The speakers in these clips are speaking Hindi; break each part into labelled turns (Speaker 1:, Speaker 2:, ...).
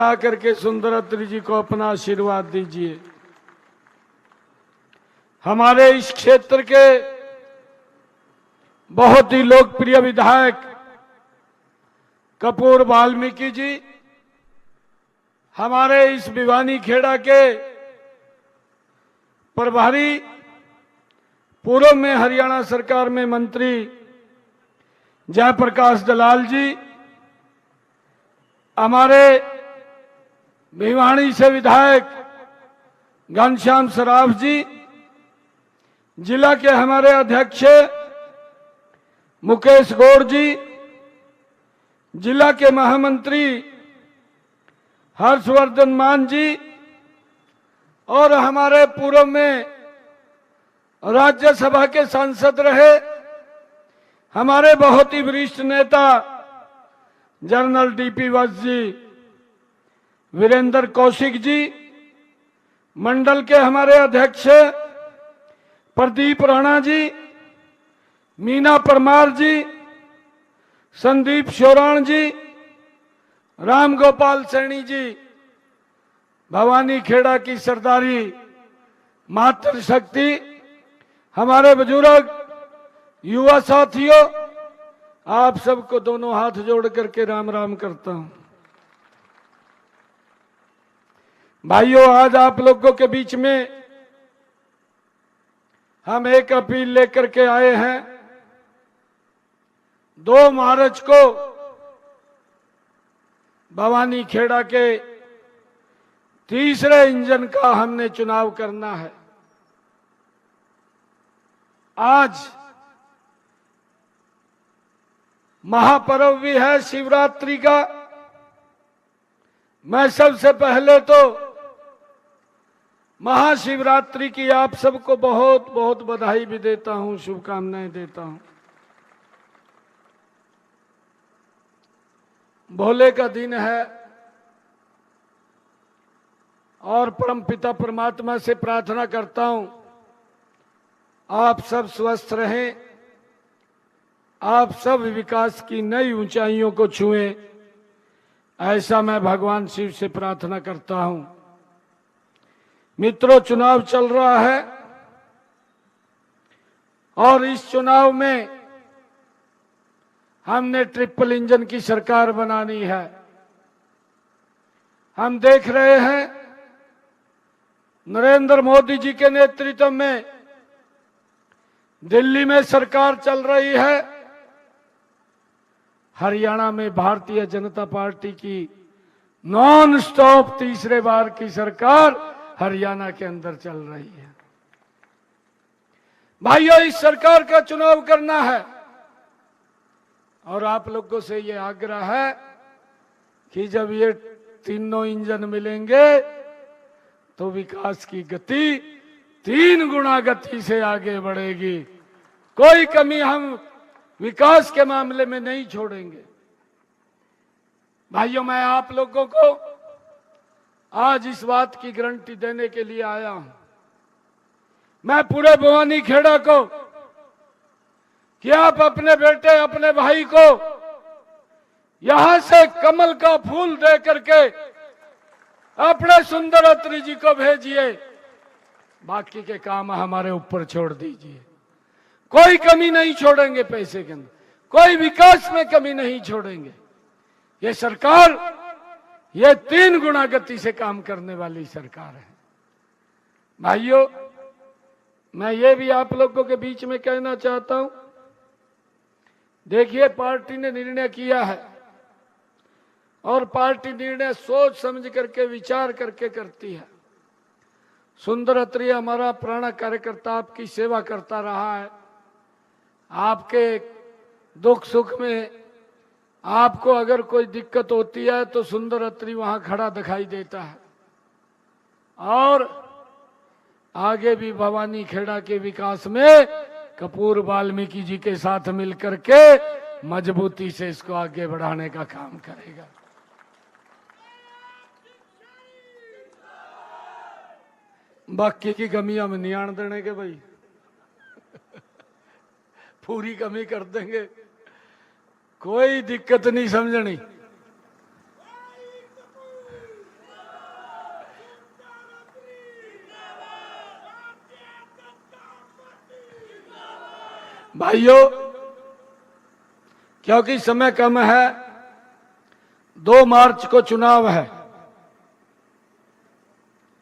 Speaker 1: आकर के सुंदरात्री जी को अपना आशीर्वाद दीजिए। हमारे इस क्षेत्र के बहुत ही लोकप्रिय विधायक कपूर वाल्मीकि जी, हमारे इस भिवानी खेड़ा के प्रभारी, पूर्व में हरियाणा सरकार में मंत्री जयप्रकाश दलाल जी, हमारे भिवानी से विधायक घनश्याम सराफ जी, जिला के हमारे अध्यक्ष मुकेश गौड़ जी, जिला के महामंत्री हर्षवर्धन मान जी, और हमारे पूर्व में राज्यसभा के सांसद रहे हमारे बहुत ही वरिष्ठ नेता जनरल डीपी वत्स जी, वीरेंद्र कौशिक जी, मंडल के हमारे अध्यक्ष प्रदीप राणा जी, मीना परमार जी, संदीप शोराण जी, राम गोपाल सैनी जी, भवानी खेड़ा की सरदारी मातृशक्ति, हमारे बुजुर्ग, युवा साथियों, आप सबको दोनों हाथ जोड़ करके राम राम करता हूं। भाइयों, आज आप लोगों के बीच में हम एक अपील लेकर के आए हैं। 2 मार्च को भवानी खेड़ा के तीसरे इंजन का हमने चुनाव करना है। आज महापर्व भी है शिवरात्रि का। मैं सबसे पहले तो महाशिवरात्रि की आप सबको बहुत बहुत बधाई भी देता हूं, शुभकामनाएं देता हूं। भोले का दिन है और परमपिता परमात्मा से प्रार्थना करता हूं आप सब स्वस्थ रहें, आप सब विकास की नई ऊंचाइयों को छुएं, ऐसा मैं भगवान शिव से प्रार्थना करता हूं। मित्रों, चुनाव चल रहा है और इस चुनाव में हमने ट्रिपल इंजन की सरकार बनानी है। हम देख रहे हैं नरेंद्र मोदी जी के नेतृत्व में दिल्ली में सरकार चल रही है, हरियाणा में भारतीय जनता पार्टी की नॉन स्टॉप तीसरे बार की सरकार हरियाणा के अंदर चल रही है। भाइयों, इस सरकार का चुनाव करना है और आप लोगों से ये आग्रह है कि जब ये तीनों इंजन मिलेंगे तो विकास की गति 3 गुना गति से आगे बढ़ेगी। कोई कमी हम विकास के मामले में नहीं छोड़ेंगे। भाइयों, मैं आप लोगों को आज इस बात की गारंटी देने के लिए आया हूं। मैं पूरे भवानी खेड़ा को कि आप अपने बेटे, अपने भाई को यहां से कमल का फूल दे करके अपने सुंदरात्री जी को भेजिए, बाकी के काम हमारे ऊपर छोड़ दीजिए। कोई कमी नहीं छोड़ेंगे पैसे के अंदर, कोई विकास में कमी नहीं छोड़ेंगे। ये सरकार, ये 3 गुना गति से काम करने वाली सरकार है। भाइयों, मैं ये भी आप लोगों के बीच में कहना चाहता हूं, देखिए पार्टी ने निर्णय किया है और पार्टी निर्णय सोच समझ करके, विचार करके करती है। सुंदरात्री हमारा प्राण कार्यकर्ता आपकी सेवा करता रहा है। आपके दुख सुख में आपको अगर कोई दिक्कत होती है तो सुंदरात्री वहां खड़ा दिखाई देता है। और आगे भी भवानी खेड़ा के विकास में कपूर वाल्मीकि जी के साथ मिलकर के मजबूती से इसको आगे बढ़ाने का काम करेगा। बाकी की कमियां हम नहीं आने देने के भाई, पूरी कमी कर देंगे, कोई दिक्कत नहीं समझनी। भाइयों, क्योंकि समय कम है, 2 मार्च को चुनाव है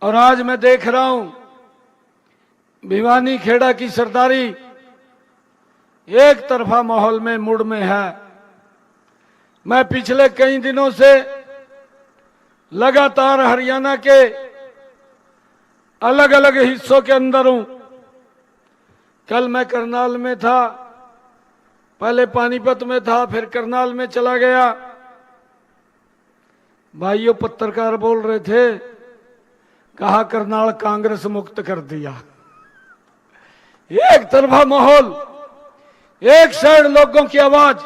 Speaker 1: और आज मैं देख रहा हूं भिवानी खेड़ा की सरदारी एक तरफा माहौल में मुड़ में है। मैं पिछले कई दिनों से लगातार हरियाणा के अलग अलग हिस्सों के अंदर हूं। कल मैं करनाल में था, पहले पानीपत में था, फिर करनाल में चला गया। भाइयों, पत्रकार बोल रहे थे, कहा करनाल कांग्रेस मुक्त कर दिया। एक तरफा माहौल, एक साइड लोगों की आवाज,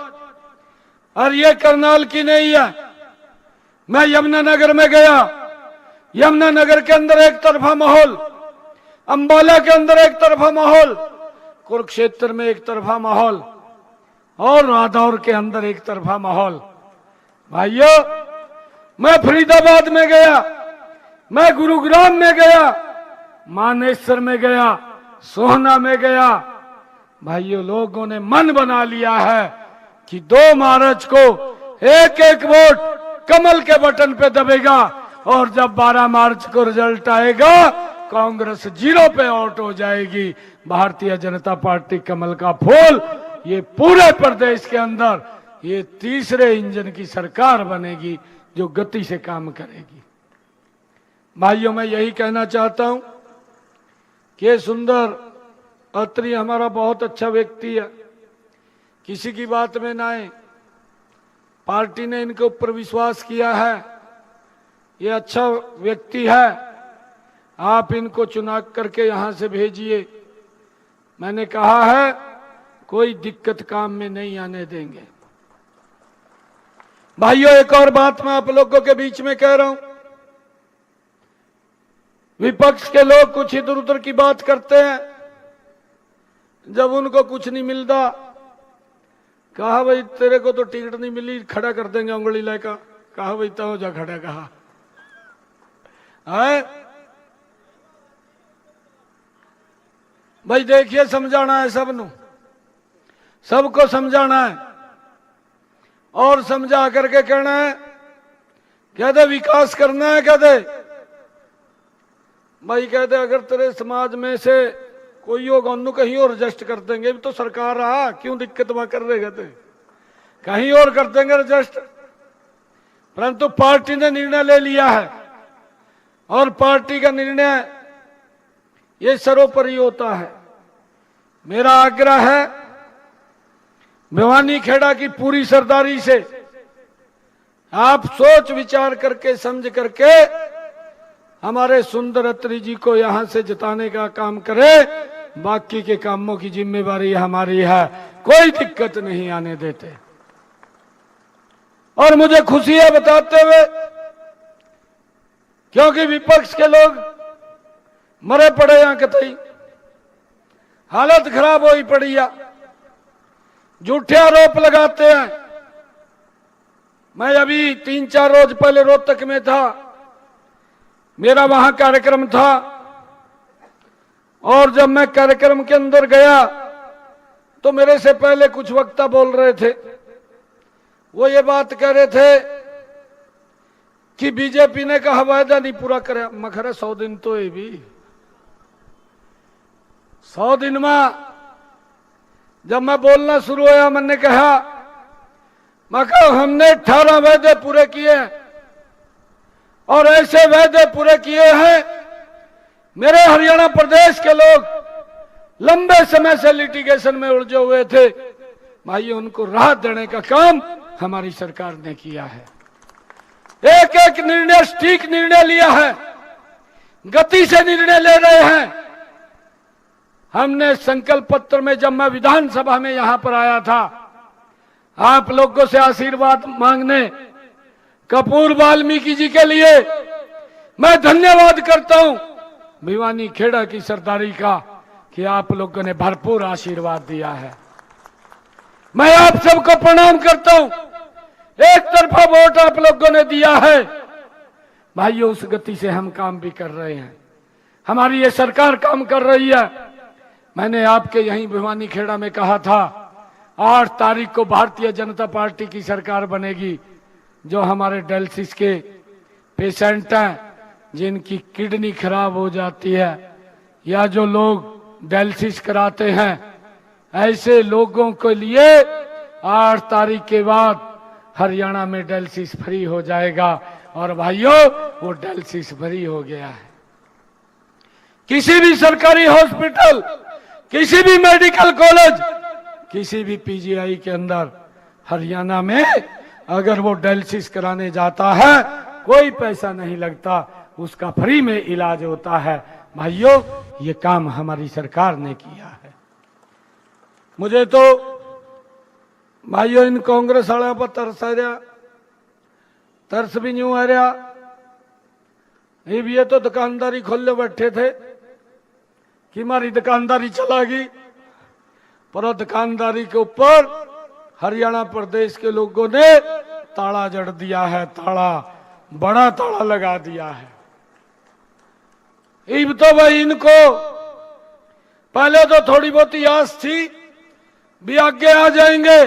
Speaker 1: और ये करनाल की नहीं है। मैं यमुनानगर में गया, यमुनानगर के अंदर एक तरफा माहौल, अंबाला के अंदर एक तरफा माहौल, कुरुक्षेत्र में एक तरफा माहौल और रादौर के अंदर एक तरफा माहौल। भाइयों, मैं फरीदाबाद में गया, मैं गुरुग्राम में गया, मानेसर में गया, सोहना में गया। भाइयों, लोगों ने मन बना लिया है कि 2 मार्च को एक एक वोट कमल के बटन पे दबेगा और जब 12 मार्च को रिजल्ट आएगा कांग्रेस 0 पे आउट हो जाएगी। भारतीय जनता पार्टी कमल का फूल ये पूरे प्रदेश के अंदर ये तीसरे इंजन की सरकार बनेगी जो गति से काम करेगी। भाइयों, मैं यही कहना चाहता हूं कि सुंदर अत्री हमारा बहुत अच्छा व्यक्ति है, किसी की बात में ना आए। पार्टी ने इनके ऊपर विश्वास किया है, ये अच्छा व्यक्ति है, आप इनको चुनाव करके यहां से भेजिए। मैंने कहा है कोई दिक्कत काम में नहीं आने देंगे। भाइयों, एक और बात मैं आप लोगों के बीच में कह रहा हूं, विपक्ष के लोग कुछ इधर उधर की बात करते हैं, जब उनको कुछ नहीं मिलता कहा भाई तेरे को तो टिकट नहीं मिली, खड़ा कर देंगे उंगली लेकर। कहा भाई तो जा खड़ा, कहा है भाई। देखिए, समझाना है सबनु, सबको समझाना है और समझा करके कहना है, कहते विकास करना है, कहते भाई, कहते अगर तेरे समाज में से कोई होगा उन्होंने कहीं और रजिस्ट कर देंगे, तो सरकार रहा क्यों दिक्कत वहां कर रहे, कहते कहीं और कर देंगे रजिस्ट। परंतु पार्टी ने निर्णय ले लिया है और पार्टी का निर्णय ये सर्वोपरि होता है। मेरा आग्रह है भिवानी खेड़ा की पूरी सरदारी से आप सोच विचार करके समझ करके हमारे सुंदर अत्री जी को यहां से जिताने का काम करें। बाकी के कामों की जिम्मेवारी हमारी है, कोई दिक्कत नहीं आने देते। और मुझे खुशी है बताते हुए, क्योंकि विपक्ष के लोग मरे पड़े यहां कतई, हालत खराब हुई पड़ी है, झूठे आरोप लगाते हैं। मैं अभी 3-4 रोज पहले रोहतक में था, मेरा वहां कार्यक्रम था और जब मैं कार्यक्रम के अंदर गया तो मेरे से पहले कुछ वक्ता बोल रहे थे, वो ये बात कह रहे थे कि बीजेपी ने कहा वायदा नहीं पूरा करे। मैं खरा 100 दिन तो ये भी 100 दिन में जब मैं बोलना शुरू हुआ मैंने कहा, मैं कहा हमने 18 वायदे पूरे किए हैं और ऐसे वायदे पूरे किए हैं मेरे हरियाणा प्रदेश के लोग लंबे समय से लिटिगेशन में उलझे हुए थे। भाई, उनको राहत देने का काम हमारी सरकार ने किया है। एक एक निर्णय ठीक निर्णय लिया है, गति से निर्णय ले रहे हैं। हमने संकल्प पत्र में, जब मैं विधानसभा में यहां पर आया था आप लोगों से आशीर्वाद मांगने, कपूर वाल्मीकि जी के लिए मैं धन्यवाद करता हूं भिवानी खेड़ा की सरदारी का कि आप लोगों ने भरपूर आशीर्वाद दिया है। मैं आप सबको प्रणाम करता हूं, एक तरफा वोट आप लोगों ने दिया है। भाइयों, उस गति से हम काम भी कर रहे हैं, हमारी ये सरकार काम कर रही है। मैंने आपके यहीं भिवानी खेड़ा में कहा था 8 तारीख को भारतीय जनता पार्टी की सरकार बनेगी। जो हमारे डायलिसिस के पेशेंट हैं, जिनकी किडनी खराब हो जाती है, या जो लोग डायलिसिस कराते हैं, ऐसे लोगों के लिए 8 तारीख के बाद हरियाणा में डायलिसिस फ्री हो जाएगा। और भाइयों, वो डायलिसिस फ्री हो गया है। किसी भी सरकारी हॉस्पिटल, किसी भी मेडिकल कॉलेज, किसी भी पीजीआई के अंदर हरियाणा में अगर वो डायलिसिस कराने जाता है, कोई पैसा नहीं लगता, उसका फ्री में इलाज होता है। भाइयों, ये काम हमारी सरकार ने किया है। मुझे तो भाइयों इन कांग्रेस वाले पर तरस आ रहा, तरस भी न्यू आ रहा। ये तो दुकानदारी खोले बैठे थे कि हमारी दुकानदारी चलागी, पर दुकानदारी के ऊपर हरियाणा प्रदेश के लोगों ने ताला जड़ दिया है, ताला, बड़ा ताला लगा दिया है। अब तो भाई इनको पहले तो थोड़ी बहुत आस थी भी आगे आ जाएंगे,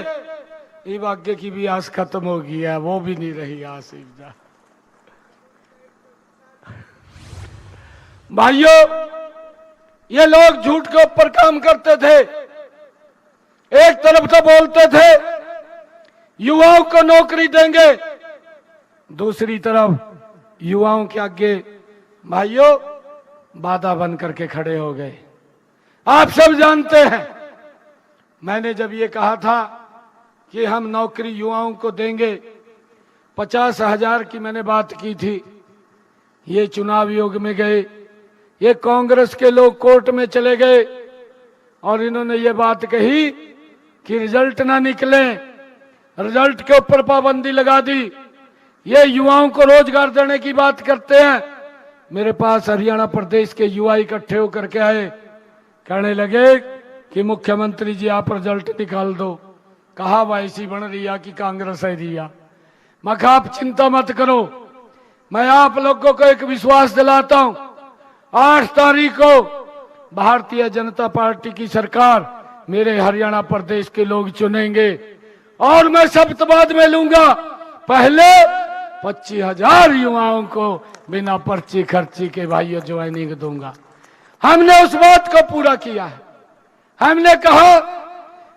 Speaker 1: अब आगे की भी आस खत्म हो गई है, वो भी नहीं रही आस। भाइयों, ये लोग झूठ के ऊपर काम करते थे। एक तरफ तो बोलते थे युवाओं को नौकरी देंगे, दूसरी तरफ युवाओं के आगे भाइयों बाधा बन करके खड़े हो गए। आप सब जानते हैं, मैंने जब ये कहा था कि हम नौकरी युवाओं को देंगे, 50,000 की मैंने बात की थी। ये चुनाव योग में गए, ये कांग्रेस के लोग कोर्ट में चले गए और इन्होंने ये बात कही कि रिजल्ट ना निकले, रिजल्ट के ऊपर पाबंदी लगा दी। ये युवाओं को रोजगार देने की बात करते हैं। मेरे पास हरियाणा प्रदेश के युवा इकट्ठे होकर के आए, कहने लगे कि मुख्यमंत्री जी आप रिजल्ट निकाल दो। कहा वैसी बन रिया कि कांग्रेस है रिया। मैं कहा आप चिंता मत करो, मैं आप लोगों को एक विश्वास दिलाता हूं, 8 तारीख को भारतीय जनता पार्टी की सरकार मेरे हरियाणा प्रदेश के लोग चुनेंगे और मैं शपथ बाद में लूंगा। पहले 25,000 युवाओं को बिना पर्ची खर्ची के भाइयों ज्वाइनिंग दूंगा। हमने उस बात को पूरा किया है। हमने कहा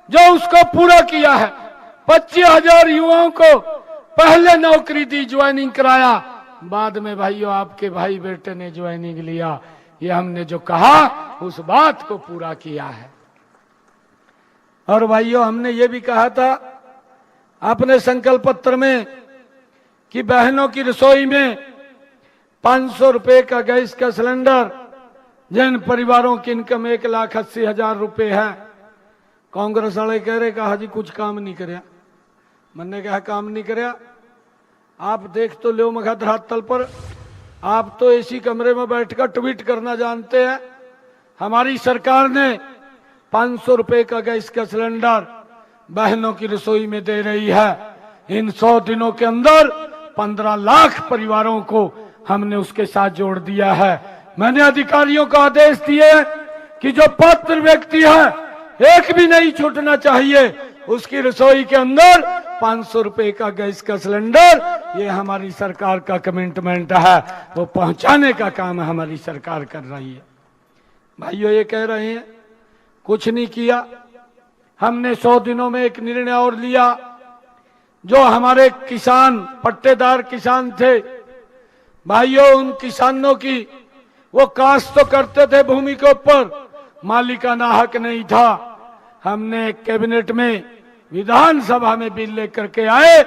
Speaker 1: जो उसको पूरा किया है, 25,000 युवाओं को पहले नौकरी दी, ज्वाइनिंग कराया, बाद में भाइयों आपके भाई बेटे ने ज्वाइनिंग लिया। ये हमने जो कहा उस बात को पूरा किया है। और भाइयों, हमने ये भी कहा था अपने संकल्प पत्र में कि बहनों की रसोई में 500 रुपए का गैस का सिलेंडर, जिन परिवारों की इनकम 1,80,000 रुपए है। कांग्रेस वाले कह रहे कहा जी कुछ काम नहीं कराया। मैंने कहा काम नहीं कराया, आप देख तो लो मखा धरातल पर, आप तो एसी कमरे में बैठकर ट्वीट करना जानते हैं। हमारी सरकार ने 500 रुपए का गैस का सिलेंडर बहनों की रसोई में दे रही है। इन 100 दिनों के अंदर 15 लाख परिवारों को हमने उसके साथ जोड़ दिया है। मैंने अधिकारियों को आदेश दिए कि जो पात्र व्यक्ति है, एक भी नहीं छूटना चाहिए, उसकी रसोई के अंदर 500 रुपए का गैस का सिलेंडर, ये हमारी सरकार का कमिटमेंट है, वो पहुंचाने का काम हमारी सरकार कर रही है। भाइयों, ये कह रहे हैं कुछ नहीं किया। हमने 100 दिनों में एक निर्णय और लिया। जो हमारे किसान, पट्टेदार किसान थे भाइयों, उन किसानों की वो काश्त तो करते थे भूमि के ऊपर, मालिकाना हक नहीं था। हमने कैबिनेट में, विधानसभा में बिल लेकर के आए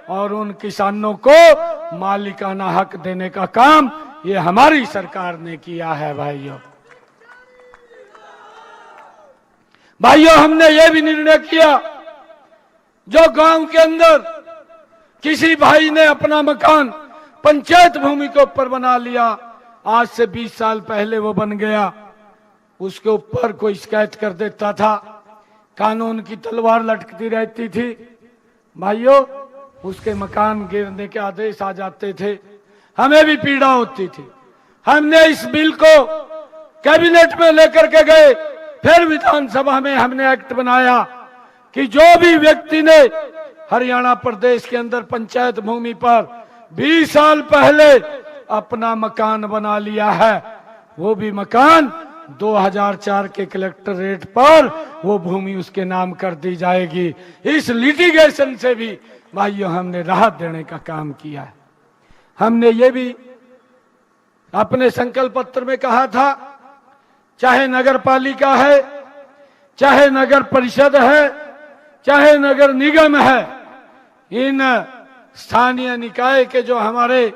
Speaker 1: और उन किसानों को मालिकाना हक देने का काम ये हमारी सरकार ने किया है। भाइयों, हमने ये भी निर्णय किया, जो गांव के अंदर किसी भाई ने अपना मकान पंचायत भूमि के ऊपर बना लिया, आज से 20 साल पहले वो बन गया, उसके ऊपर कोई शिकायत कर देता था, कानून की तलवार लटकती रहती थी। भाइयों, उसके मकान गिरने के आदेश आ जाते थे, हमें भी पीड़ा होती थी। हमने इस बिल को कैबिनेट में लेकर के गए फिर विधानसभा में हमने एक्ट बनाया कि जो भी व्यक्ति ने हरियाणा प्रदेश के अंदर पंचायत भूमि पर 20 साल पहले अपना मकान बना लिया है, वो भी मकान 2004 के कलेक्टरेट पर वो भूमि उसके नाम कर दी जाएगी। इस लिटिगेशन से भी भाइयों हमने राहत देने का काम किया है। हमने ये भी अपने संकल्प पत्र में कहा था, चाहे नगर पालिका है, चाहे नगर परिषद है, चाहे नगर निगम है, इन स्थानीय निकाय के जो हमारे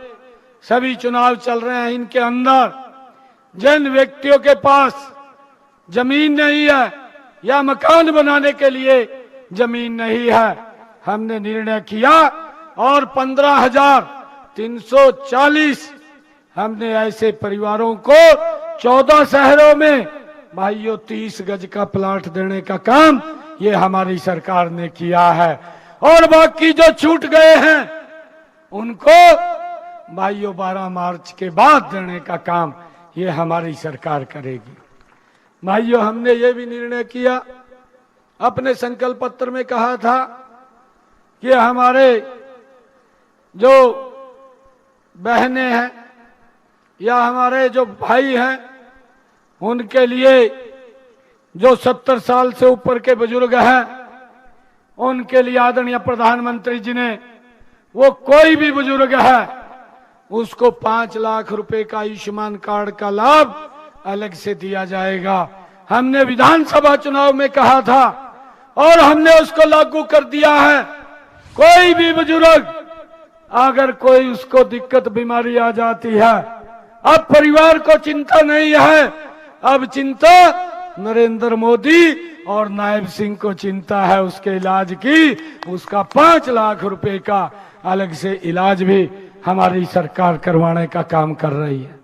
Speaker 1: सभी चुनाव चल रहे हैं, इनके अंदर जिन व्यक्तियों के पास जमीन नहीं है या मकान बनाने के लिए जमीन नहीं है, हमने निर्णय किया और 15,340 हमने ऐसे परिवारों को 14 शहरों में भाइयों 30 गज का प्लाट देने का काम ये हमारी सरकार ने किया है। और बाकी जो छूट गए हैं उनको भाइयों 12 मार्च के बाद देने का काम ये हमारी सरकार करेगी। भाइयों हमने ये भी निर्णय किया, अपने संकल्प पत्र में कहा था कि हमारे जो बहनें हैं या हमारे जो भाई हैं उनके लिए जो 70 साल से ऊपर के बुजुर्ग हैं उनके लिए आदरणीय प्रधानमंत्री जी ने, वो कोई भी बुजुर्ग है उसको 5 लाख रुपए का आयुष्मान कार्ड का लाभ अलग से दिया जाएगा। हमने विधानसभा चुनाव में कहा था और हमने उसको लागू कर दिया है। कोई भी बुजुर्ग अगर कोई उसको दिक्कत बीमारी आ जाती है, अब परिवार को चिंता नहीं है, अब चिंता नरेंद्र मोदी और नायब सिंह को चिंता है उसके इलाज की। उसका 5 लाख रुपए का अलग से इलाज भी हमारी सरकार करवाने का काम कर रही है।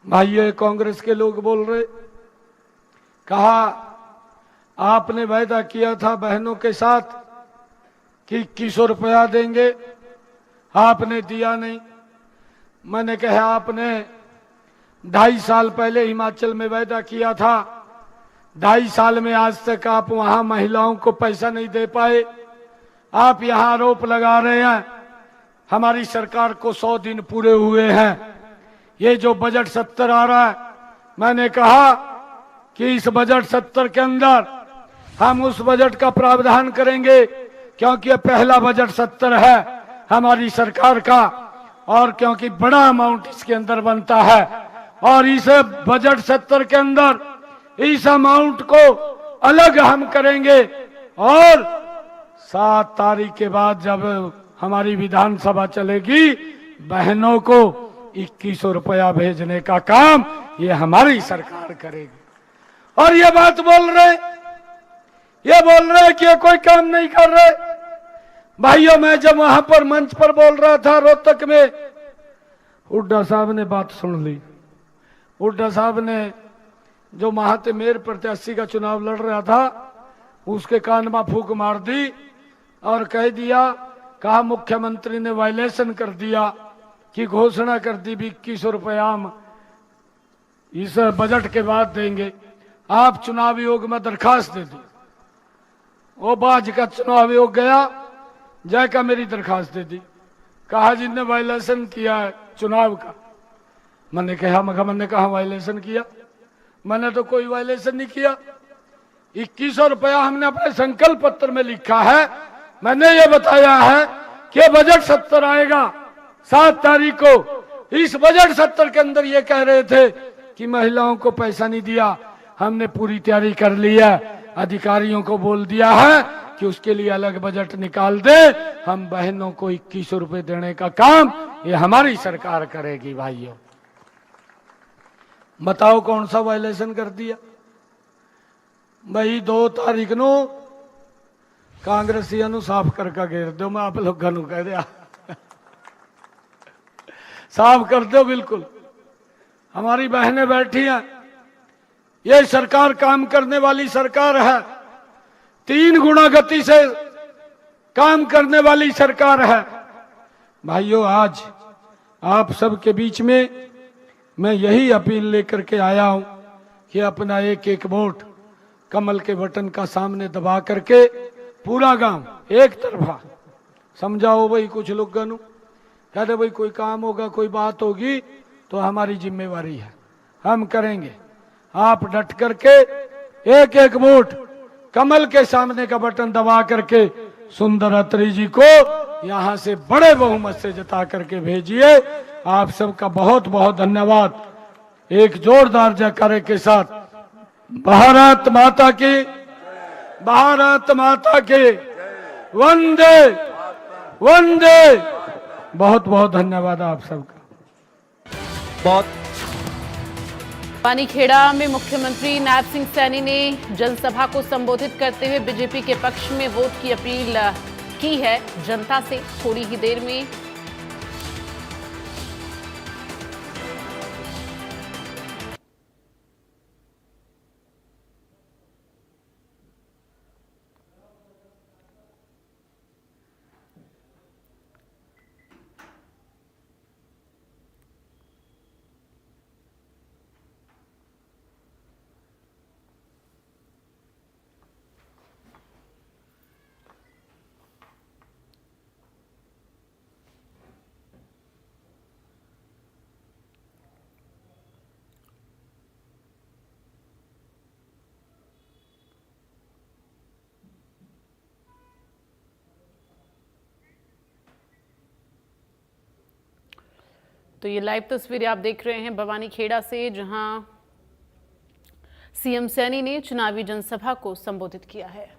Speaker 1: भाइयों कांग्रेस के लोग बोल रहे, कहा आपने वायदा किया था बहनों के साथ कि 2100 रुपया देंगे, आपने दिया नहीं। मैंने कहा आपने 2.5 साल पहले हिमाचल में वायदा किया था, 2.5 साल में आज तक आप वहां महिलाओं को पैसा नहीं दे पाए। आप यहां आरोप लगा रहे हैं हमारी सरकार को 100 दिन पूरे हुए हैं। ये जो बजट 70 आ रहा है, मैंने कहा कि इस बजट 70 के अंदर हम उस बजट का प्रावधान करेंगे, क्योंकि यह पहला बजट 70 है हमारी सरकार का और क्योंकि बड़ा अमाउंट इसके अंदर बनता है। और इस बजट 70 के अंदर इस अमाउंट को अलग हम करेंगे और 7 तारीख के बाद जब हमारी विधानसभा चलेगी, बहनों को 2100 रुपया भेजने का काम ये हमारी सरकार करेगी। और ये बात बोल रहे, ये बोल रहे कि ये कोई काम नहीं कर रहे। भाइयों मैं जब वहां पर मंच पर बोल रहा था रोहतक में, हुड्डा साहब ने बात सुन ली। हुड्डा साहब ने जो महाते मेयर प्रत्याशी का चुनाव लड़ रहा था उसके कान में फूंक मार दी और कह दिया, कहा मुख्यमंत्री ने वायलेशन कर दिया कि घोषणा कर दी 2100 रुपया हम इस बजट के बाद देंगे, आप चुनाव आयोग में दरखास्त दे दी। वो बाज का चुनाव आयोग गया, जाकर मेरी दरखास्त दे दी, कहा जिनने वायलेशन किया है चुनाव का। मैंने कहा वायलेशन किया? मैंने तो कोई वायलेशन नहीं किया। 2100 रुपया हमने अपने संकल्प पत्र में लिखा है। मैंने ये बताया है कि बजट 70 आएगा 7 तारीख को। इस बजट 70 के अंदर ये कह रहे थे कि महिलाओं को पैसा नहीं दिया। हमने पूरी तैयारी कर ली है, अधिकारियों को बोल दिया है कि उसके लिए अलग बजट निकाल दे। हम बहनों को 2100 रुपए देने का काम ये हमारी सरकार करेगी। भाइयों बताओ कौन सा वायलेशन कर दिया? भाई 2 तारीख नो कांग्रेसिया नु साफ करके घेर दो। मैं आप लोगों को कह दिया साफ कर दो। बिल्कुल हमारी बहनें बैठी हैं, ये सरकार काम करने वाली सरकार है, 3 गुना गति से काम करने वाली सरकार है। भाइयों आज आप सबके बीच में मैं यही अपील लेकर के आया हूं कि अपना एक एक वोट कमल के बटन का सामने दबा करके पूरा गांव एक तरफा समझाओ भाई। कुछ लोग गनु कहते भाई कोई काम होगा कोई बात होगी तो हमारी जिम्मेवारी है, हम करेंगे। आप डट करके एक एक वोट कमल के सामने का बटन दबा करके सुंदर अत्री जी को यहां से बड़े बहुमत से जिता करके भेजिए। आप सबका बहुत बहुत धन्यवाद। एक जोरदार जयकारे के साथ भारत माता की, भारत माता की, वंदे वंदे। बहुत बहुत धन्यवाद आप सबका।
Speaker 2: बहुत
Speaker 3: पानीखेड़ा में मुख्यमंत्री नायब सिंह सैनी ने जनसभा को संबोधित करते हुए बीजेपी के पक्ष में वोट की अपील की है जनता से। थोड़ी ही देर में तो ये लाइव तस्वीरें आप देख रहे हैं भवानीखेड़ा से, जहां सीएम सैनी ने चुनावी जनसभा को संबोधित किया है।